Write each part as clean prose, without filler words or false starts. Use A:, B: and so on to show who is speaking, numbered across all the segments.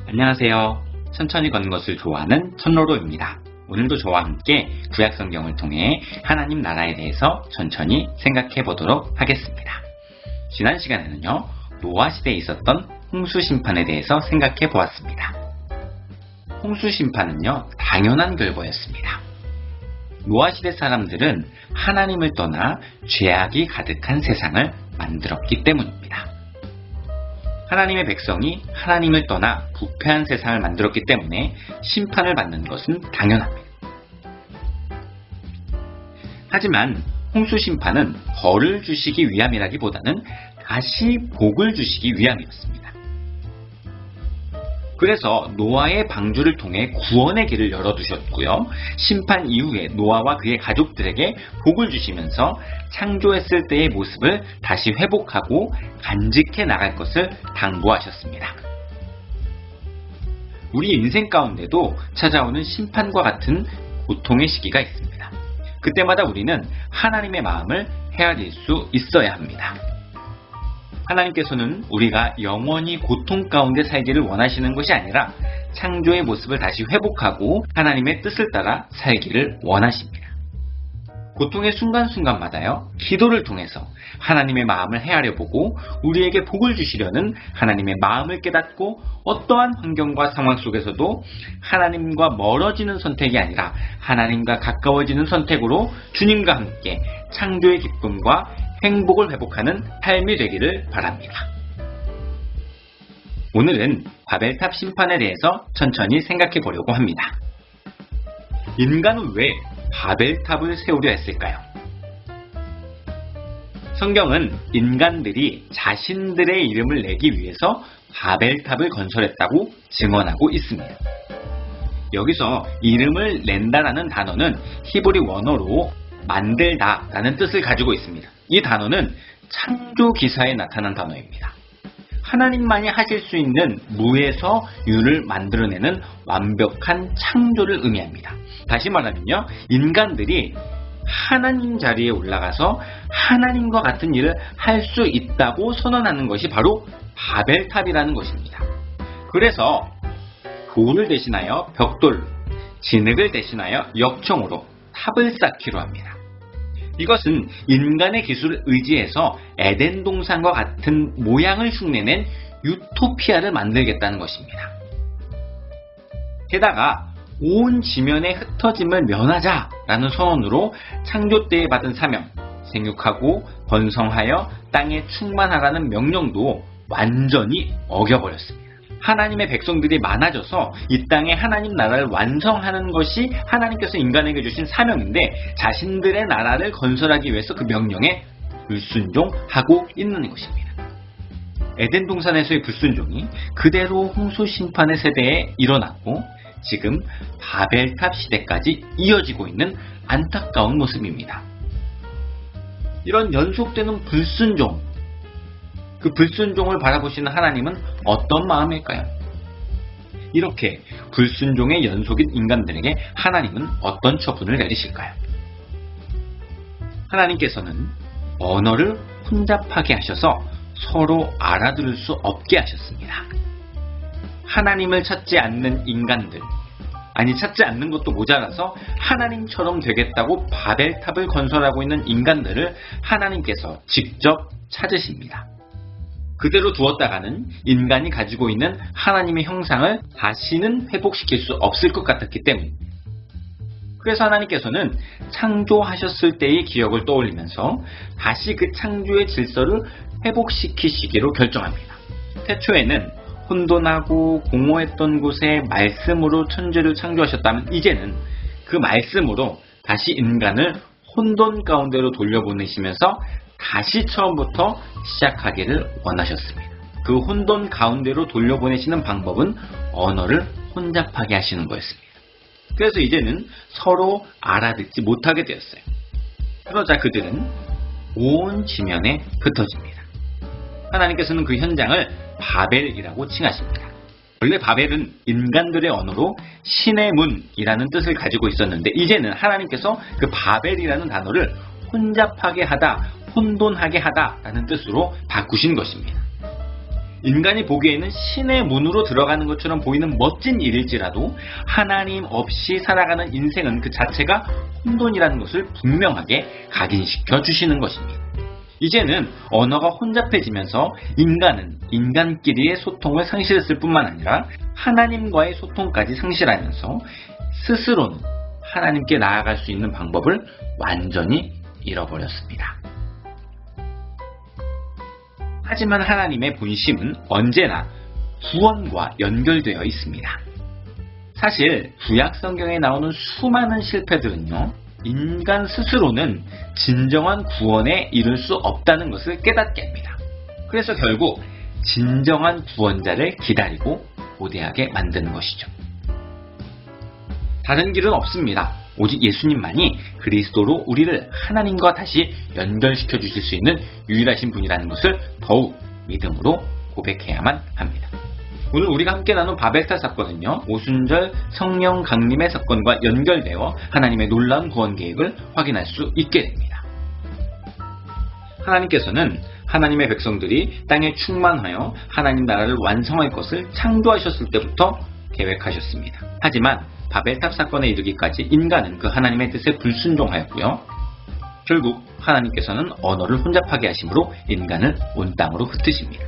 A: 안녕하세요. 천천히 걷는 것을 좋아하는 천로로입니다. 오늘도 저와 함께 구약 성경을 통해 하나님 나라에 대해서 천천히 생각해 보도록 하겠습니다. 지난 시간에는요, 노아 시대에 있었던 홍수 심판에 대해서 생각해 보았습니다. 홍수 심판은요, 당연한 결과였습니다. 노아 시대 사람들은 하나님을 떠나 죄악이 가득한 세상을 만들었기 때문입니다. 하나님의 백성이 하나님을 떠나 부패한 세상을 만들었기 때문에 심판을 받는 것은 당연합니다. 하지만 홍수 심판은 벌을 주시기 위함이라기보다는 다시 복을 주시기 위함이었습니다. 그래서 노아의 방주를 통해 구원의 길을 열어두셨고요. 심판 이후에 노아와 그의 가족들에게 복을 주시면서 창조했을 때의 모습을 다시 회복하고 간직해 나갈 것을 당부하셨습니다. 우리 인생 가운데도 찾아오는 심판과 같은 고통의 시기가 있습니다. 그때마다 우리는 하나님의 마음을 헤아릴 수 있어야 합니다. 하나님께서는 우리가 영원히 고통 가운데 살기를 원하시는 것이 아니라 창조의 모습을 다시 회복하고 하나님의 뜻을 따라 살기를 원하십니다. 고통의 순간순간마다요, 기도를 통해서 하나님의 마음을 헤아려보고 우리에게 복을 주시려는 하나님의 마음을 깨닫고 어떠한 환경과 상황 속에서도 하나님과 멀어지는 선택이 아니라 하나님과 가까워지는 선택으로 주님과 함께 창조의 기쁨과 행복을 회복하는 삶이 되기를 바랍니다. 오늘은 바벨탑 심판에 대해서 천천히 생각해 보려고 합니다. 인간은 왜 바벨탑을 세우려 했을까요? 성경은 인간들이 자신들의 이름을 내기 위해서 바벨탑을 건설했다고 증언하고 있습니다. 여기서 이름을 낸다라는 단어는 히브리 원어로 만들다 라는 뜻을 가지고 있습니다. 이 단어는 창조 기사에 나타난 단어입니다. 하나님만이 하실 수 있는 무에서 유를 만들어내는 완벽한 창조를 의미합니다. 다시 말하면요, 인간들이 하나님 자리에 올라가서 하나님과 같은 일을 할 수 있다고 선언하는 것이 바로 바벨탑이라는 것입니다. 그래서 돌을 대신하여 벽돌, 진흙을 대신하여 역청으로 탑을 쌓기로 합니다. 이것은 인간의 기술을 의지해서 에덴 동산과 같은 모양을 흉내낸 유토피아를 만들겠다는 것입니다. 게다가 온 지면의 흩어짐을 면하자라는 선언으로 창조 때에 받은 사명, 생육하고 번성하여 땅에 충만하라는 명령도 완전히 어겨버렸습니다. 하나님의 백성들이 많아져서 이 땅에 하나님 나라를 완성하는 것이 하나님께서 인간에게 주신 사명인데 자신들의 나라를 건설하기 위해서 그 명령에 불순종하고 있는 것입니다. 에덴 동산에서의 불순종이 그대로 홍수 심판의 세대에 일어났고 지금 바벨탑 시대까지 이어지고 있는 안타까운 모습입니다. 이런 연속되는 불순종, 그 불순종을 바라보시는 하나님은 어떤 마음일까요? 이렇게 불순종의 연속인 인간들에게 하나님은 어떤 처분을 내리실까요? 하나님께서는 언어를 혼잡하게 하셔서 서로 알아들을 수 없게 하셨습니다. 하나님을 찾지 않는 인간들, 찾지 않는 것도 모자라서 하나님처럼 되겠다고 바벨탑을 건설하고 있는 인간들을 하나님께서 직접 찾으십니다. 그대로 두었다가는 인간이 가지고 있는 하나님의 형상을 다시는 회복시킬 수 없을 것 같았기 때문입니다. 그래서 하나님께서는 창조하셨을 때의 기억을 떠올리면서 다시 그 창조의 질서를 회복시키시기로 결정합니다. 태초에는 혼돈하고 공허했던 곳에 말씀으로 천지를 창조하셨다면 이제는 그 말씀으로 다시 인간을 혼돈 가운데로 돌려보내시면서 다시 처음부터 시작하기를 원하셨습니다. 그 혼돈 가운데로 돌려보내시는 방법은 언어를 혼잡하게 하시는 거였습니다. 그래서 이제는 서로 알아듣지 못하게 되었어요. 그러자 그들은 온 지면에 흩어집니다. 하나님께서는 그 현장을 바벨이라고 칭하십니다. 원래 바벨은 인간들의 언어로 신의 문이라는 뜻을 가지고 있었는데 이제는 하나님께서 그 바벨이라는 단어를 혼잡하게 하다, 혼돈하게 하다라는 뜻으로 바꾸신 것입니다. 인간이 보기에는 신의 문으로 들어가는 것처럼 보이는 멋진 일일지라도 하나님 없이 살아가는 인생은 그 자체가 혼돈이라는 것을 분명하게 각인시켜 주시는 것입니다. 이제는 언어가 혼잡해지면서 인간은 인간끼리의 소통을 상실했을 뿐만 아니라 하나님과의 소통까지 상실하면서 스스로는 하나님께 나아갈 수 있는 방법을 완전히 잃어버렸습니다. 하지만 하나님의 본심은 언제나 구원과 연결되어 있습니다. 사실 구약 성경에 나오는 수많은 실패들은요, 인간 스스로는 진정한 구원에 이를 수 없다는 것을 깨닫게 합니다. 그래서 결국 진정한 구원자를 기다리고 고대하게 만드는 것이죠. 다른 길은 없습니다. 오직 예수님만이 그리스도로 우리를 하나님과 다시 연결시켜 주실 수 있는 유일하신 분이라는 것을 더욱 믿음으로 고백해야만 합니다. 오늘 우리가 함께 나눈 바벨탑 사건은요, 오순절 성령 강림의 사건과 연결되어 하나님의 놀라운 구원 계획을 확인할 수 있게 됩니다. 하나님께서는 하나님의 백성들이 땅에 충만하여 하나님 나라를 완성할 것을 창조하셨을 때부터 계획하셨습니다. 하지만 바벨탑 사건에 이르기까지 인간은 그 하나님의 뜻에 불순종하였고요. 결국 하나님께서는 언어를 혼잡하게 하심으로 인간을 온 땅으로 흩으십니다.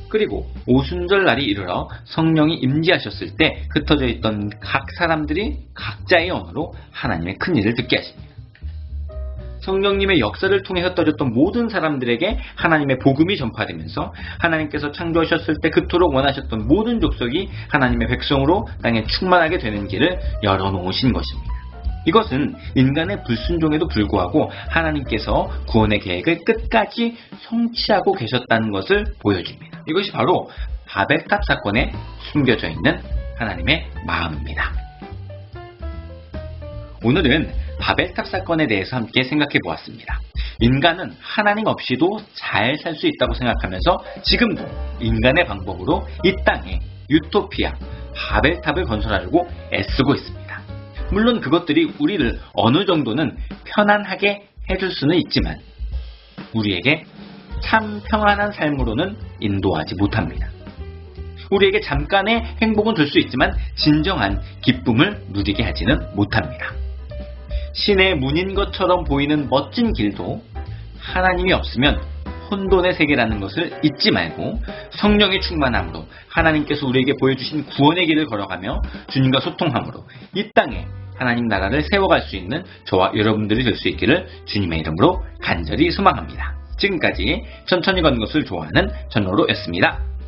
A: 그리고 오순절 날이 이르러 성령이 임재하셨을 때 흩어져 있던 각 사람들이 각자의 언어로 하나님의 큰 일을 듣게 하십니다. 성령님의 역사를 통해 흩어졌던 모든 사람들에게 하나님의 복음이 전파되면서 하나님께서 창조하셨을 때 그토록 원하셨던 모든 족속이 하나님의 백성으로 땅에 충만하게 되는 길을 열어놓으신 것입니다. 이것은 인간의 불순종에도 불구하고 하나님께서 구원의 계획을 끝까지 성취하고 계셨다는 것을 보여줍니다. 이것이 바로 바벨탑 사건에 숨겨져 있는 하나님의 마음입니다. 오늘은 바벨탑 사건에 대해서 함께 생각해 보았습니다. 인간은 하나님 없이도 잘 살 수 있다고 생각하면서 지금도 인간의 방법으로 이 땅에 유토피아, 바벨탑을 건설하려고 애쓰고 있습니다. 물론 그것들이 우리를 어느 정도는 편안하게 해줄 수는 있지만 우리에게 참 평안한 삶으로는 인도하지 못합니다. 우리에게 잠깐의 행복은 줄 수 있지만 진정한 기쁨을 누리게 하지는 못합니다. 신의 문인 것처럼 보이는 멋진 길도 하나님이 없으면 혼돈의 세계라는 것을 잊지 말고 성령의 충만함으로 하나님께서 우리에게 보여주신 구원의 길을 걸어가며 주님과 소통함으로 이 땅에 하나님 나라를 세워갈 수 있는 저와 여러분들이 될 수 있기를 주님의 이름으로 간절히 소망합니다. 지금까지 천천히 걷는 것을 좋아하는 전로로였습니다.